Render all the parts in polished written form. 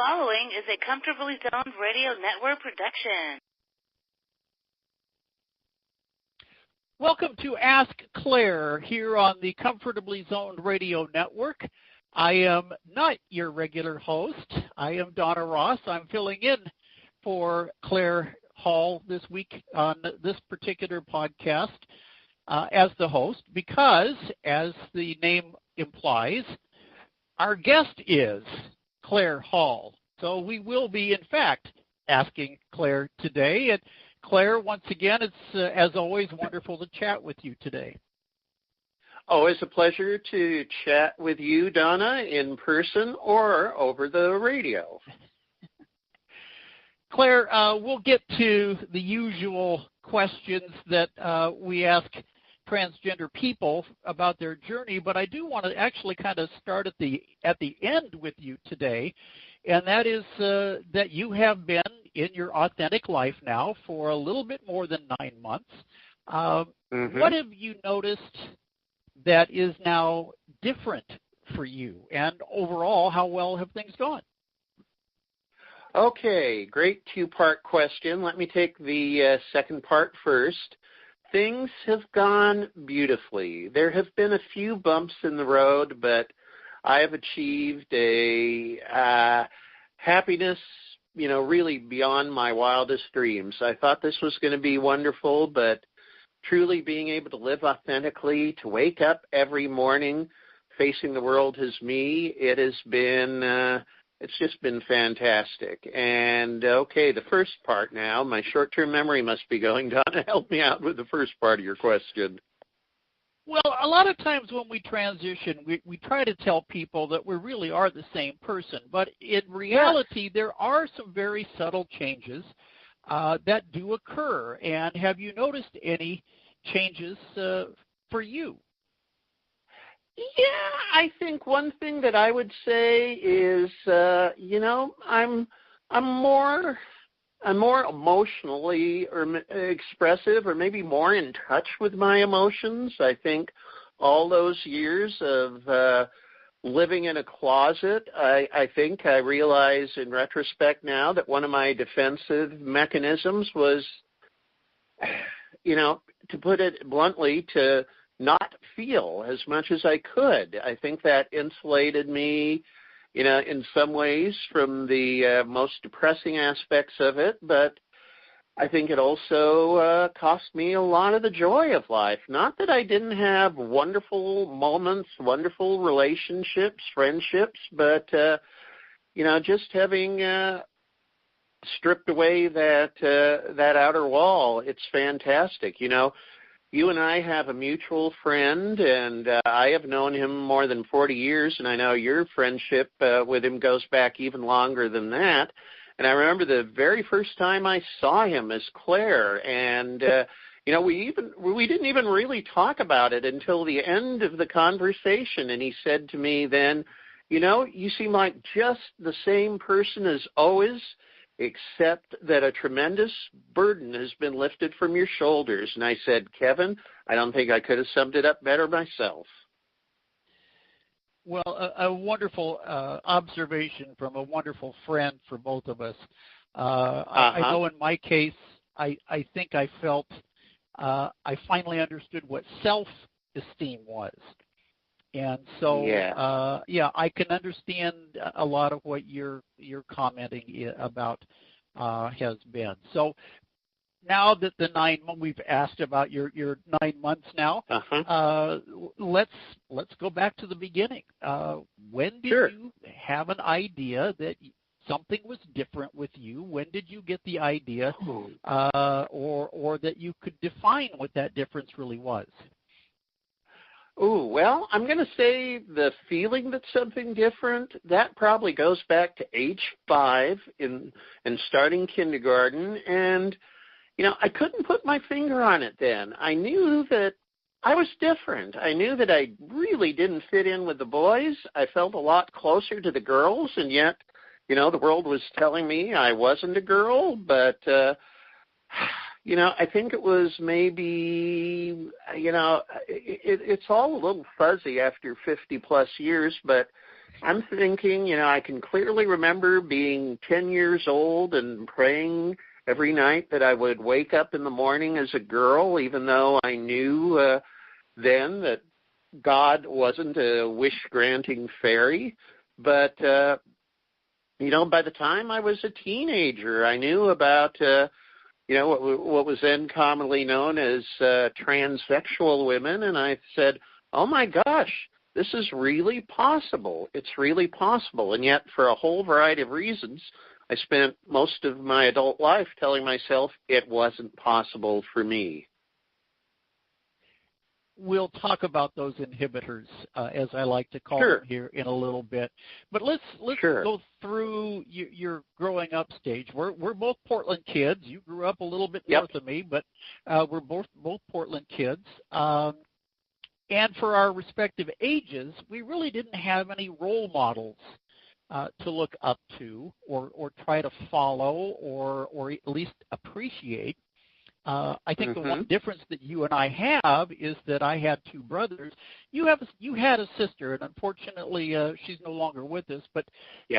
following is a Comfortably Zoned Radio Network production. Welcome to Ask Claire here on the Comfortably Zoned Radio Network. I am not your regular host. I am Donna Ross. I'm filling in for Claire Hall this week on this particular podcast as the host because, as the name implies, our guest is Claire Hall. So we will be, in fact, asking Claire today. And Claire, once again, it's, as always, wonderful to chat with you today. Always a pleasure to chat with you, Donna, in person or over the radio. Claire, we'll get to the usual questions that we ask transgender people about their journey, but I do want to actually kind of start at the end with you today, and that is that you have been in your authentic life now for a little bit more than 9 months. What have you noticed that is now different for you, and overall, how well have things gone? Okay, great two-part question. Let me take the second part first. Things have gone beautifully. There have been a few bumps in the road, but I have achieved a happiness, really beyond my wildest dreams. I thought this was going to be wonderful, but truly being able to live authentically, to wake up every morning facing the world as me, it has been it's just been fantastic. And, okay, the first part now. My short-term memory must be going. Donna, help me out with the first part of your question. Well, a lot of times when we transition, we try to tell people that we really are the same person. But in reality, there are some very subtle changes that do occur. And have you noticed any changes for you? Yeah, I think one thing that I would say is, I'm more emotionally expressive, or maybe more in touch with my emotions. I think all those years of living in a closet, I think I realize in retrospect now that one of my defensive mechanisms was, to put it bluntly, to not feel as much as I could. I think that insulated me, in some ways from the most depressing aspects of it, but I think it also cost me a lot of the joy of life. Not that I didn't have wonderful moments, wonderful relationships, friendships, but, just having stripped away that outer wall, it's fantastic. You and I have a mutual friend, and I have known him more than 40 years, and I know your friendship with him goes back even longer than that. And I remember the very first time I saw him as Claire, and we didn't even really talk about it until the end of the conversation. And he said to me then, you seem like just the same person as always, except that a tremendous burden has been lifted from your shoulders. And I said, Kevin, I don't think I could have summed it up better myself. Well, a wonderful observation from a wonderful friend for both of us. I know in my case, I think I felt I finally understood what self-esteem was. And so, I can understand a lot of what you're commenting about has been. So now that the 9 months, we've asked about your 9 months now, let's go back to the beginning. When did you have an idea that something was different with you? When did you get the idea or that you could define what that difference really was? Oh, well, I'm going to say the feeling that something different, that probably goes back to age 5 and starting kindergarten. And, I couldn't put my finger on it then. I knew that I was different. I knew that I really didn't fit in with the boys. I felt a lot closer to the girls, and yet, the world was telling me I wasn't a girl, but I think it was maybe, it's all a little fuzzy after 50-plus years, but I'm thinking, I can clearly remember being 10 years old and praying every night that I would wake up in the morning as a girl, even though I knew then that God wasn't a wish-granting fairy. But, by the time I was a teenager, I knew about, what was then commonly known as transsexual women, and I said, oh, my gosh, this is really possible. It's really possible. And yet, for a whole variety of reasons, I spent most of my adult life telling myself it wasn't possible for me. We'll talk about those inhibitors, as I like to call Sure. them here, in a little bit. But let's Sure. go through your growing up stage. We're both Portland kids. You grew up a little bit Yep. north of me, but we're both Portland kids. And for our respective ages, we really didn't have any role models to look up to or try to follow or at least appreciate. I think the one difference that you and I have is that I had two brothers. You had a sister, and unfortunately she's no longer with us. But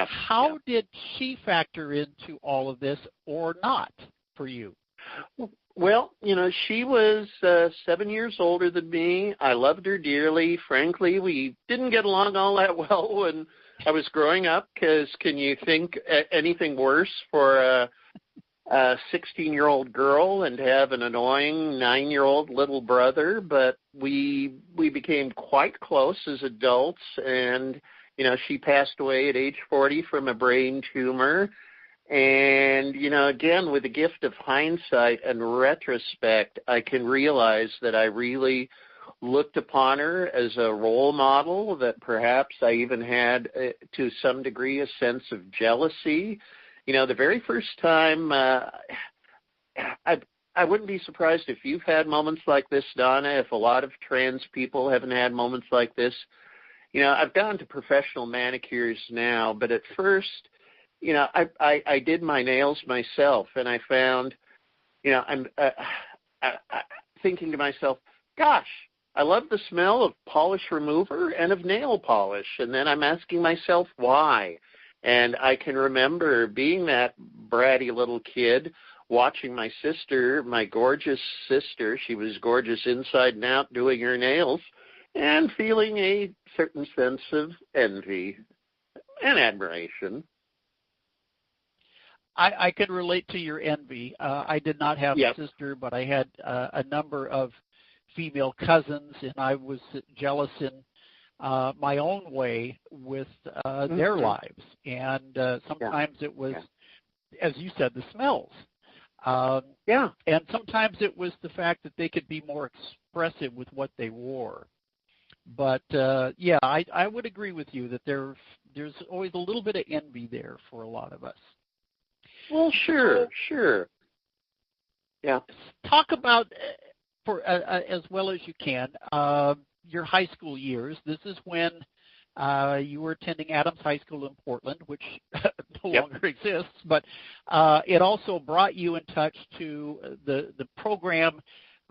how did she factor into all of this or not for you? Well, she was 7 years older than me. I loved her dearly. Frankly, we didn't get along all that well when I was growing up, because can you think anything worse for a 16-year-old girl and to have an annoying 9-year-old little brother? But we became quite close as adults, and, she passed away at age 40 from a brain tumor. And, again, with the gift of hindsight and retrospect, I can realize that I really looked upon her as a role model, that perhaps I even had, to some degree, a sense of jealousy. The very first time, I wouldn't be surprised if you've had moments like this, Donna, if a lot of trans people haven't had moments like this. I've gone to professional manicures now, but at first, I did my nails myself, and I found, I'm thinking to myself, gosh, I love the smell of polish remover and of nail polish. And then I'm asking myself why. And I can remember being that bratty little kid, watching my sister, my gorgeous sister, she was gorgeous inside and out, doing her nails, and feeling a certain sense of envy and admiration. I can relate to your envy. I did not have a sister, but I had a number of female cousins, and I was jealous in my own way with their lives. And sometimes it was, as you said, the smells. And sometimes it was the fact that they could be more expressive with what they wore. But, I would agree with you that there's always a little bit of envy there for a lot of us. Well, sure. Yeah. Talk about, for as well as you can, your high school years. This is when you were attending Adams High School in Portland, which no longer exists, but it also brought you in touch to the program,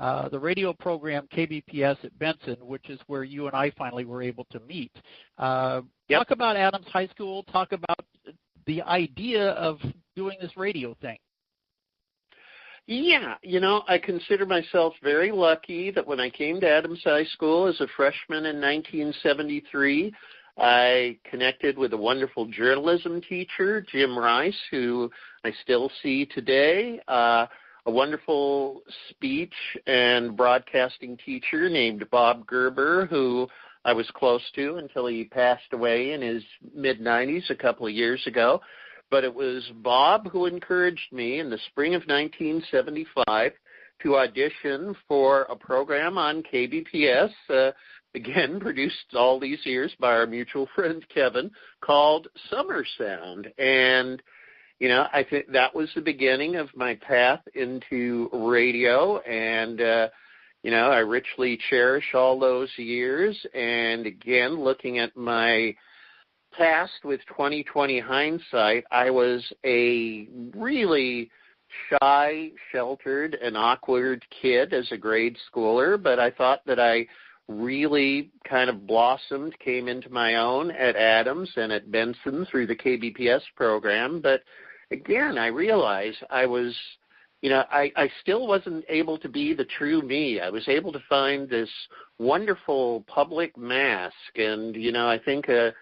the radio program KBPS at Benson, which is where you and I finally were able to meet. Talk about Adams High School. Talk about the idea of doing this radio thing. Yeah, I consider myself very lucky that when I came to Adams High School as a freshman in 1973, I connected with a wonderful journalism teacher, Jim Rice, who I still see today, a wonderful speech and broadcasting teacher named Bob Gerber, who I was close to until he passed away in his mid-90s a couple of years ago. But it was Bob who encouraged me in the spring of 1975 to audition for a program on KBPS, again, produced all these years by our mutual friend Kevin, called Summer Sound. And, I think that was the beginning of my path into radio. And, I richly cherish all those years. And, again, looking at my past with 20/20 hindsight, I was a really shy, sheltered, and awkward kid as a grade schooler, but I thought that I really kind of blossomed, came into my own at Adams and at Benson through the KBPS program. But again, I realized I was, I still wasn't able to be the true me. I was able to find this wonderful public mask. And, I think a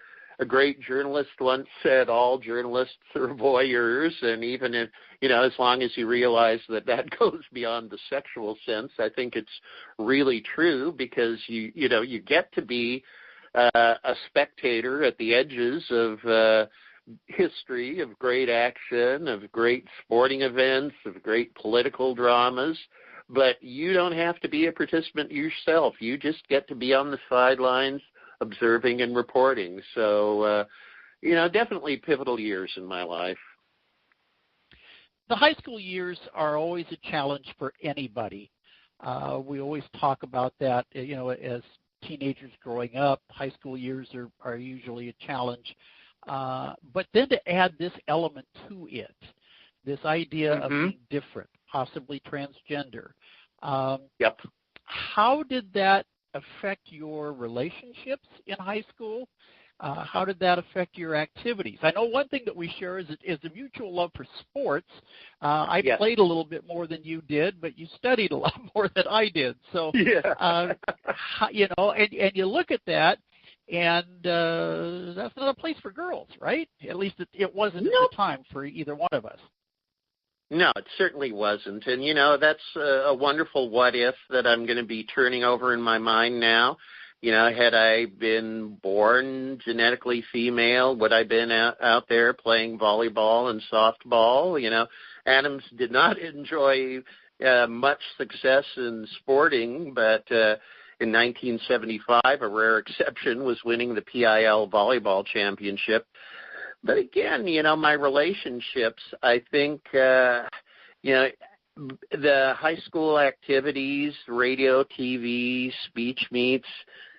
great journalist once said all journalists are voyeurs, and even if, as long as you realize that goes beyond the sexual sense, I think it's really true, because you get to be a spectator at the edges of history, of great action, of great sporting events, of great political dramas, but you don't have to be a participant yourself. You just get to be on the sidelines observing and reporting. So, definitely pivotal years in my life. The high school years are always a challenge for anybody. We always talk about that, as teenagers growing up. High school years are usually a challenge. But then to add this element to it, this idea of being different, possibly transgender. Yep. How did that affect your relationships in high school? How did that affect your activities? I know one thing that we share is a mutual love for sports. I played a little bit more than you did, but you studied a lot more than I did. So, and you look at that, and that's not a place for girls, right? At least it wasn't at the time for either one of us. No, it certainly wasn't. And, that's a wonderful what if that I'm going to be turning over in my mind now. Had I been born genetically female, would I have been out there playing volleyball and softball? Adams did not enjoy much success in sporting, but in 1975, a rare exception was winning the PIL volleyball championship. But again, my relationships, I think, the high school activities, radio, TV, speech meets,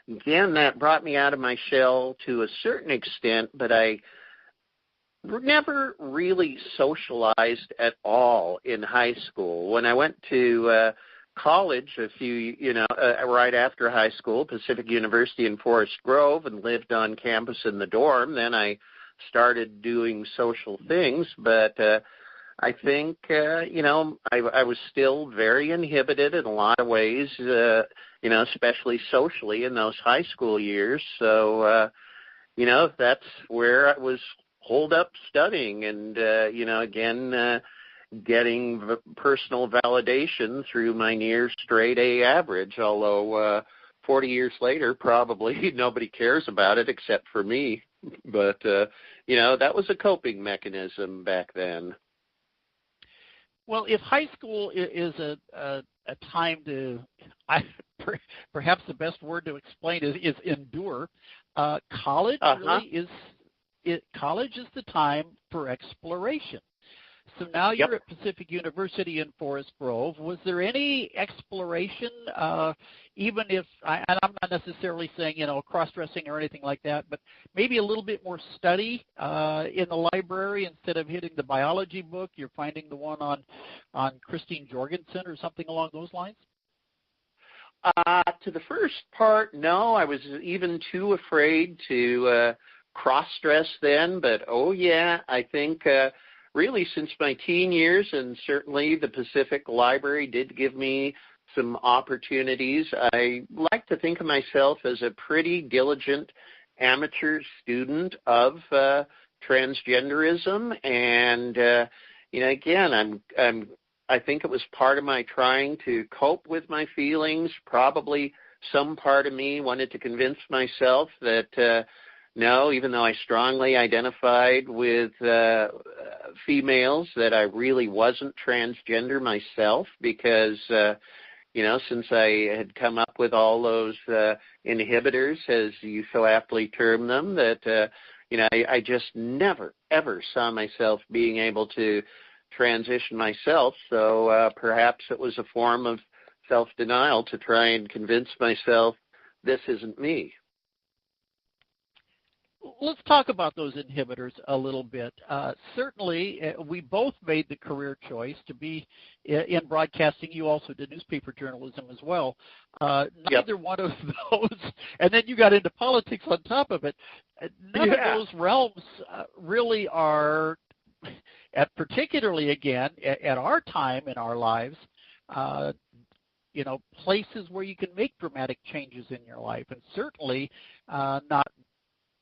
again, that brought me out of my shell to a certain extent, but I never really socialized at all in high school. When I went to college right after high school, Pacific University in Forest Grove, and lived on campus in the dorm, then I started doing social things, but I think, I was still very inhibited in a lot of ways, especially socially in those high school years. So, that's where I was holed up studying and, again, getting personal validation through my near straight A average, although 40 years later, probably nobody cares about it except for me. But, that was a coping mechanism back then. Well, if high school is a time to, perhaps the best word to explain is endure, college really college is the time for exploration. So now you're at Pacific University in Forest Grove. Was there any exploration, even if, and I'm not necessarily saying, cross-dressing or anything like that, but maybe a little bit more study in the library instead of hitting the biology book, you're finding the one on Christine Jorgensen or something along those lines? To the first part, no. I was even too afraid to cross-dress then, but, I think really since my teen years, and certainly the Pacific Library did give me some opportunities. I like to think of myself as a pretty diligent amateur student of transgenderism, and again, I think it was part of my trying to cope with my feelings. Probably some part of me wanted to convince myself that no, even though I strongly identified with females, that I really wasn't transgender myself, because, since I had come up with all those inhibitors, as you so aptly term them, that, I just never, ever saw myself being able to transition myself. So perhaps it was a form of self-denial to try and convince myself this isn't me. let's talk about those inhibitors a little bit. Certainly, we both made the career choice to be in broadcasting. You also did newspaper journalism as well. Neither one of those, and then you got into politics on top of it. None of those realms really are, particularly again, at our time in our lives, places where you can make dramatic changes in your life, and certainly not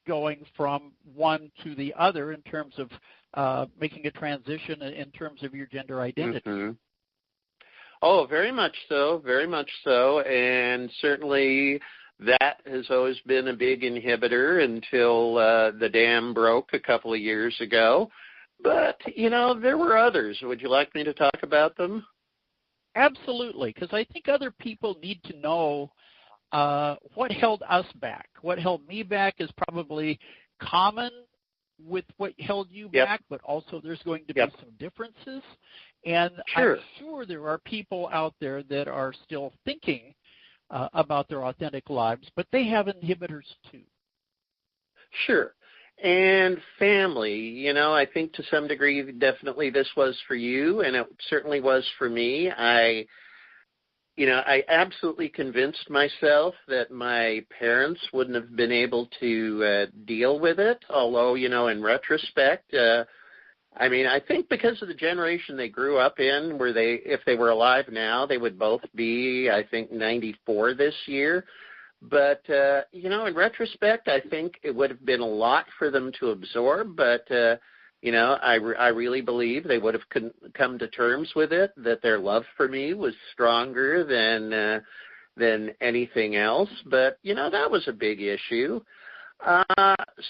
going from one to the other in terms of making a transition in terms of your gender identity. Mm-hmm. Oh, very much so, and certainly that has always been a big inhibitor until the dam broke a couple of years ago. But, there were others. Would you like me to talk about them? Absolutely, because I think other people need to know what held us back. What held me back is probably common with what held you back, but also there's going to be some differences. And I'm sure there are people out there that are still thinking about their authentic lives, but they have inhibitors too. Sure. And family, I think to some degree definitely this was for you, and it certainly was for me. I absolutely convinced myself that my parents wouldn't have been able to deal with it, although, in retrospect, I think because of the generation they grew up in, if they were alive now, they would both be, I think, 94 this year. But, in retrospect, I think it would have been a lot for them to absorb, but I really believe they would have come to terms with it, that their love for me was stronger than anything else. But, that was a big issue.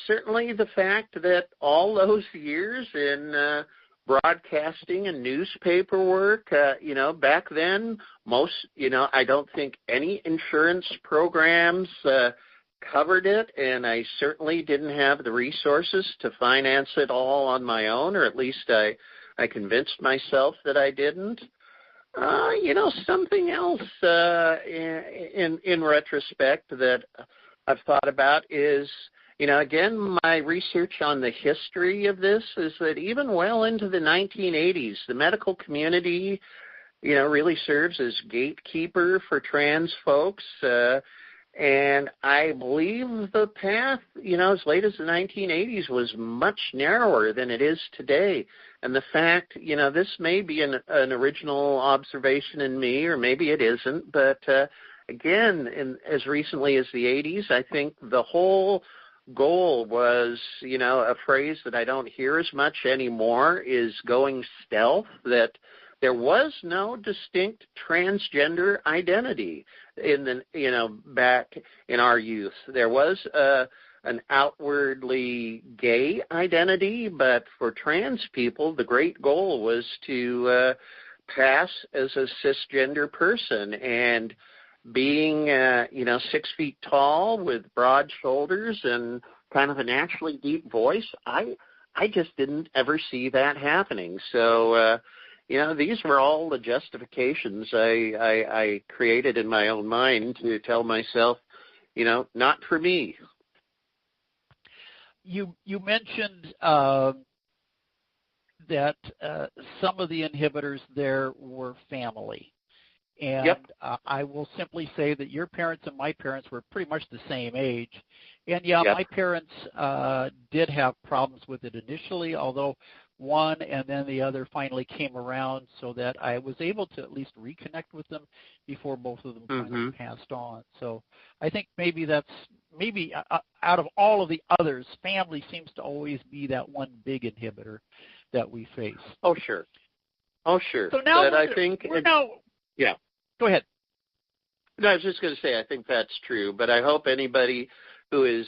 Certainly the fact that all those years in broadcasting and newspaper work, back then, I don't think any insurance programs covered it, and I certainly didn't have the resources to finance it all on my own, or at least I convinced myself that I didn't. Something else in retrospect that I've thought about is, again, my research on the history of this is that even well into the 1980s, the medical community, really serves as gatekeeper for trans folks. And I believe the path, as late as the 1980s was much narrower than it is today. And the fact, this may be an original observation in me, or maybe it isn't, but again, as recently as the 80s, I think the whole goal was, a phrase that I don't hear as much anymore is going stealth, that there was no distinct transgender identity back in our youth. There was an outwardly gay identity, but for trans people, the great goal was to pass as a cisgender person, and being 6 feet tall with broad shoulders and kind of a naturally deep voice, I just didn't ever see that happening. So these were all the justifications I created in my own mind to tell myself, not for me. You mentioned that some of the inhibitors there were family. And I will simply say that your parents and my parents were pretty much the same age. And, my parents did have problems with it initially, although one and then the other finally came around so that I was able to at least reconnect with them before both of them finally passed on. So I think maybe out of all of the others, family seems to always be that one big inhibitor that we face. Oh, sure. So now go ahead. No, I was just going to say I think that's true, but I hope anybody who is,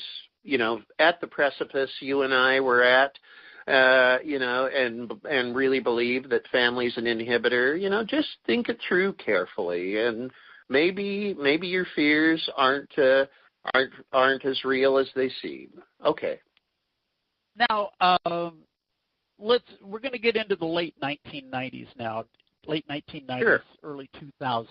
at the precipice you and I were at, and really believe that family's an inhibitor, just think it through carefully, and maybe your fears aren't as real as they seem. Okay. Now, we're going to get into the late 1990s now. Late 1990s, early 2000s.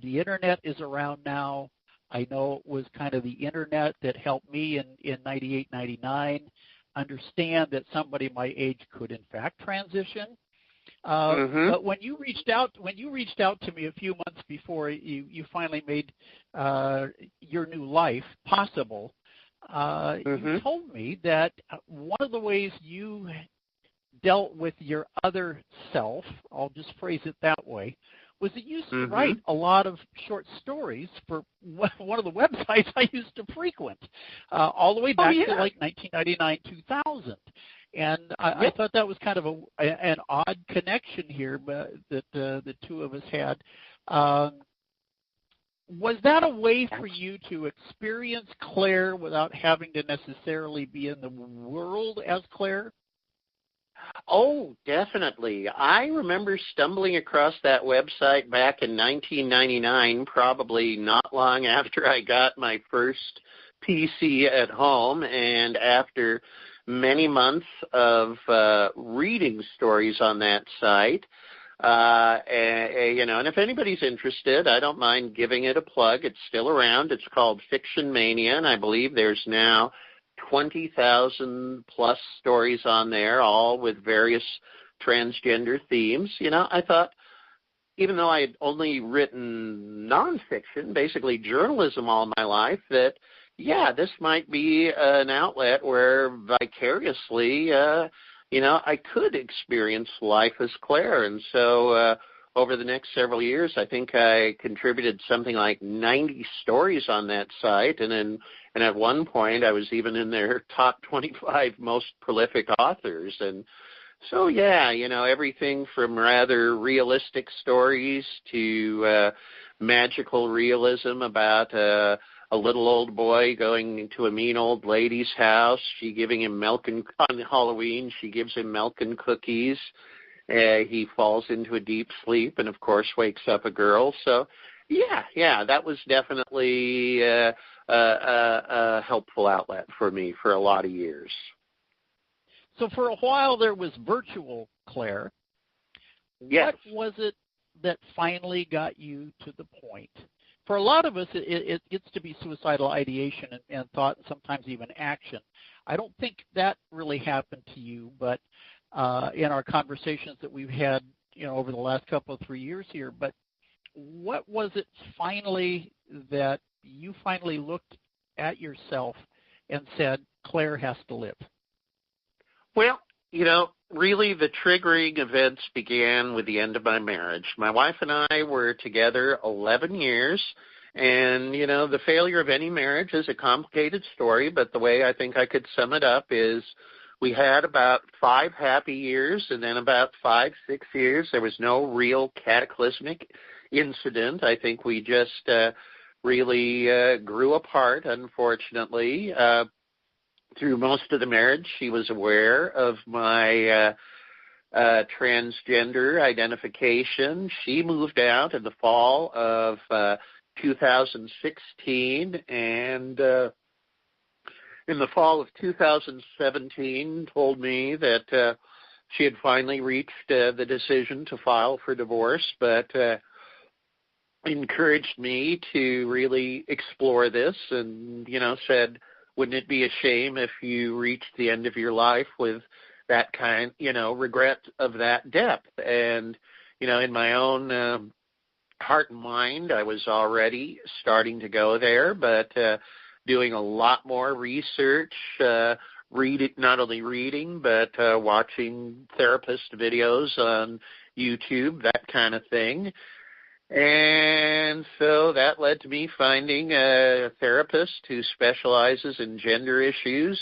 The internet is around now. I know it was kind of the internet that helped me in 98, 99 understand that somebody my age could in fact transition. But when you reached out to me a few months before you finally made your new life possible, you told me that one of the ways you dealt with your other self, I'll just phrase it that way, was that you used to write a lot of short stories for one of the websites I used to frequent, all the way back to like 1999, 2000. And I thought that was kind of an odd connection here that the two of us had. Was that a way for you to experience Claire without having to necessarily be in the world as Claire? Oh, definitely. I remember stumbling across that website back in 1999, probably not long after I got my first PC at home, and after many months of reading stories on that site. And if anybody's interested, I don't mind giving it a plug. It's still around. It's called Fiction Mania, and I believe there's now 20,000 plus stories on there, all with various transgender themes. I thought, even though I had only written nonfiction, basically journalism all my life, that, this might be an outlet where vicariously, I could experience life as Claire. And so over the next several years, I think I contributed something like 90 stories on that site. And at one point, I was even in their top 25 most prolific authors. And so, everything from rather realistic stories to magical realism about a little old boy going to a mean old lady's house. She giving him milk, and on Halloween she gives him milk and cookies. He falls into a deep sleep and, of course, wakes up a girl. So, that was definitely a helpful outlet for me for a lot of years. So for a while there was virtual Claire. Yes. What was it that finally got you to the point? For a lot of us, it gets to be suicidal ideation and thought, and sometimes even action. I don't think that really happened to you, but in our conversations that we've had, over the last couple of 3 years here. But what was it finally that you finally looked at yourself and said, Claire has to live? Well, really the triggering events began with the end of my marriage. My wife and I were together 11 years, and, the failure of any marriage is a complicated story, but the way I think I could sum it up is we had about 5 happy years, and then about 5, 6 years there was no real cataclysmic incident. I think we just really grew apart, unfortunately. Through most of the marriage, she was aware of my transgender identification. She moved out in the fall of 2016, and in the fall of 2017 told me that she had finally reached the decision to file for divorce, but encouraged me to really explore this and, said, wouldn't it be a shame if you reached the end of your life with that kind, regret of that depth? And, in my own heart and mind, I was already starting to go there, but doing a lot more research, not only reading, but watching therapist videos on YouTube, that kind of thing. And so that led to me finding a therapist who specializes in gender issues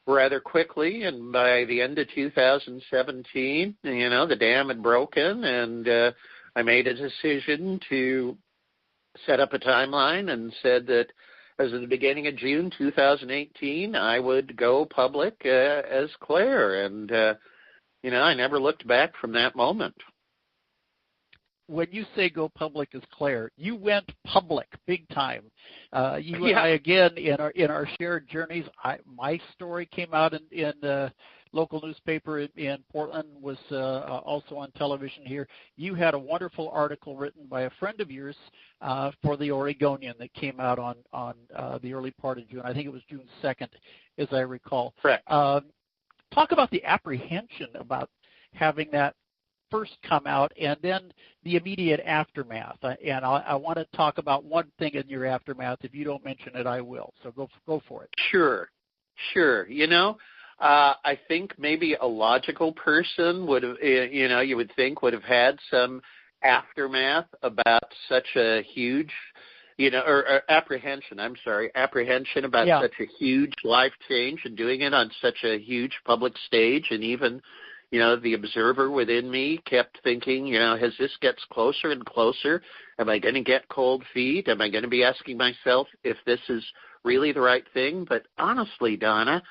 rather quickly. And by the end of 2017, the dam had broken, and I made a decision to set up a timeline and said that as of the beginning of June 2018, I would go public as Claire. And, I never looked back from that moment. When you say go public as Claire, you went public big time. And I, again, in our shared journeys, my story came out in local newspaper in Portland, was also on television here. You had a wonderful article written by a friend of yours for the Oregonian that came out on the early part of June. I think it was June 2nd, as I recall. Correct. Talk about the apprehension about having that first come out and then the immediate aftermath. And I want to talk about one thing in your aftermath. If you don't mention it, I will. So go for it. Sure. I think maybe a logical person would have, you would think would have had some aftermath about such a huge, or apprehension about such a huge life change and doing it on such a huge public stage. And even, the observer within me kept thinking, as this gets closer and closer, am I going to get cold feet? Am I going to be asking myself if this is really the right thing? But honestly, Donna,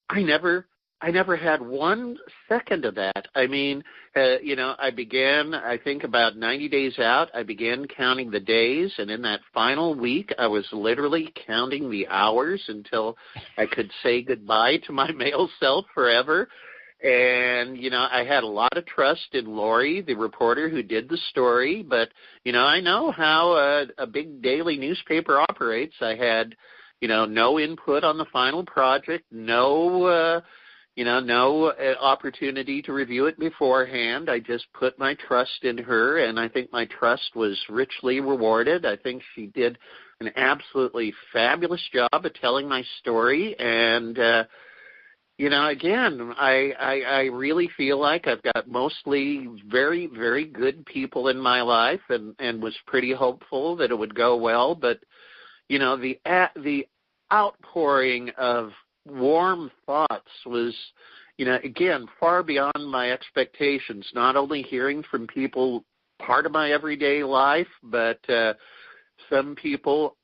I never had 1 second of that. I mean, I began, I think about 90 days out, I began counting the days, and in that final week, I was literally counting the hours until I could say goodbye to my male self forever. And, I had a lot of trust in Lori, the reporter who did the story, but, I know how a big daily newspaper operates. I had, no input on the final project, no opportunity to review it beforehand. I just put my trust in her, and I think my trust was richly rewarded. I think she did an absolutely fabulous job of telling my story, and again, I really feel like I've got mostly very, very good people in my life, and was pretty hopeful that it would go well. But the outpouring of warm thoughts was, again, far beyond my expectations. Not only hearing from people part of my everyday life, but some people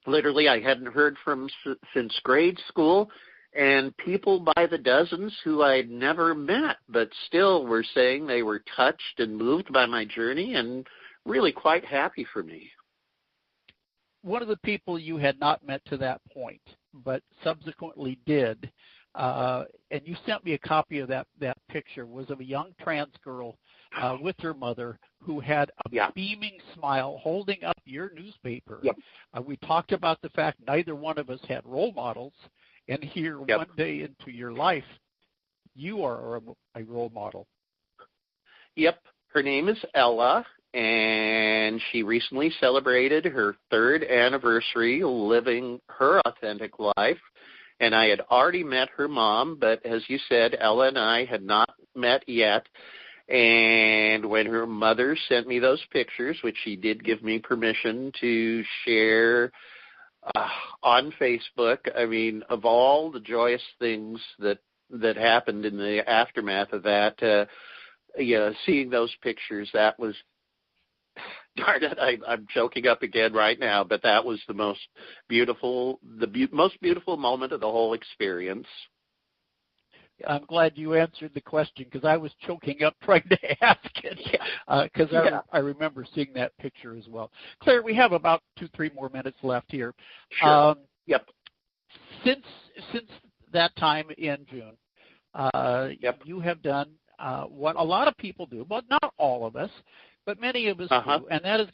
literally I hadn't heard from since grade school. And people by the dozens who I'd never met, but still were saying they were touched and moved by my journey and really quite happy for me. One of the people you had not met to that point, but subsequently did, and you sent me a copy of that picture, was of a young trans girl with her mother who had a beaming smile holding up your newspaper. Yep. We talked about the fact neither one of us had role models. And here, one day into your life, you are a role model. Yep. Her name is Ella, and she recently celebrated her 3rd anniversary living her authentic life. And I had already met her mom, but as you said, Ella and I had not met yet. And when her mother sent me those pictures, which she did give me permission to share on Facebook, I mean, of all the joyous things that happened in the aftermath of that, seeing those pictures, that was, darn it, I'm choking up again right now, but that was the most beautiful moment of the whole experience. I'm glad you answered the question because I was choking up trying to ask it because I remember seeing that picture as well. Claire, we have about 2-3 more minutes left here. Sure. Since that time in June, you have done what a lot of people do, but not all of us, but many of us do, and that has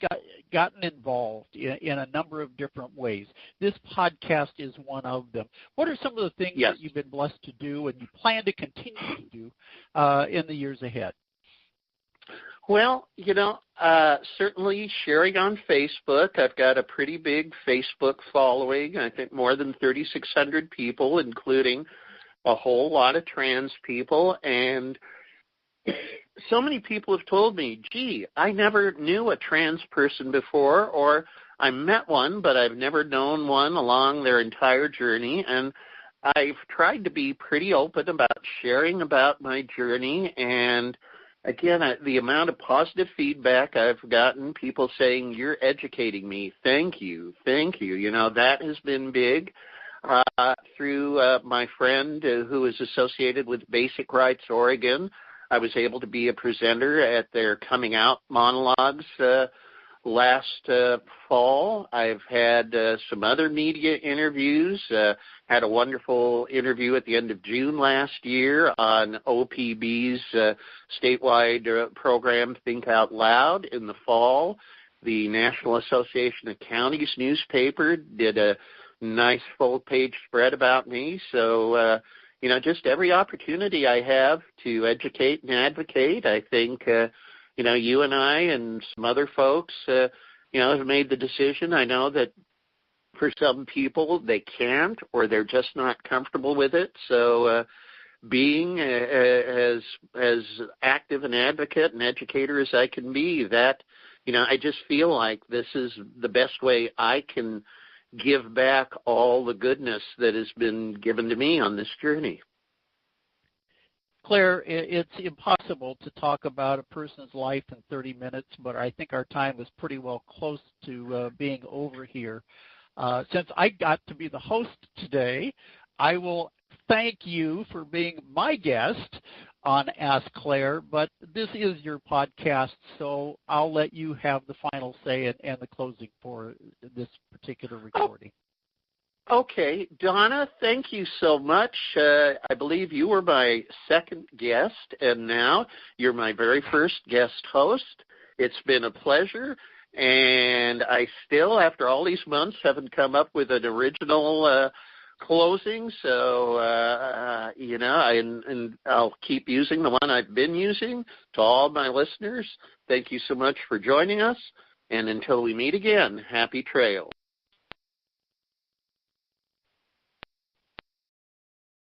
gotten involved in a number of different ways. This podcast is one of them. What are some of the things that you've been blessed to do and you plan to continue to do in the years ahead? Well, certainly sharing on Facebook. I've got a pretty big Facebook following, I think more than 3,600 people, including a whole lot of trans people, and so many people have told me, gee, I never knew a trans person before, or I met one, but I've never known one along their entire journey. And I've tried to be pretty open about sharing about my journey. And again, the amount of positive feedback I've gotten, people saying, you're educating me. Thank you. That has been big. Through my friend who is associated with Basic Rights Oregon, I was able to be a presenter at their coming out monologues last fall. I've had some other media interviews. Had a wonderful interview at the end of June last year on OPB's statewide program, Think Out Loud. In the fall, the National Association of Counties newspaper did a nice full-page spread about me. So, just every opportunity I have to educate and advocate, I think, you and I and some other folks, have made the decision. I know that for some people they can't or they're just not comfortable with it. So being as active an advocate and educator as I can be, that, I just feel like this is the best way I can give back all the goodness that has been given to me on this journey. Claire, it's impossible to talk about a person's life in 30 minutes, but I think our time is pretty well close to being over here. Since I got to be the host today, I will thank you for being my guest on Ask Claire, but this is your podcast, so I'll let you have the final say and the closing for this particular recording. Okay, Donna, thank you so much. I believe you were my second guest, and now you're my very first guest host. It's been a pleasure, and I still, after all these months, haven't come up with an original closing. So, and I'll keep using the one I've been using. To all my listeners, thank you so much for joining us, and until we meet again, happy trails.